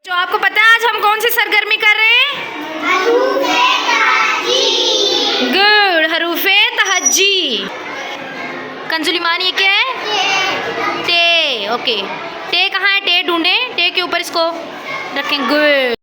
जो आपको पता है आज हम कौन सी सरगर्मी कर रहे हैं? गुड, हरूफे तहज्जी। कंजुलिमान ये क्या है? टे। ओके, टे कहाँ है? टे ढूंढे, टे के ऊपर इसको रखें। गुड।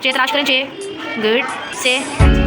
चे तलाश करें। चे। गुड। से।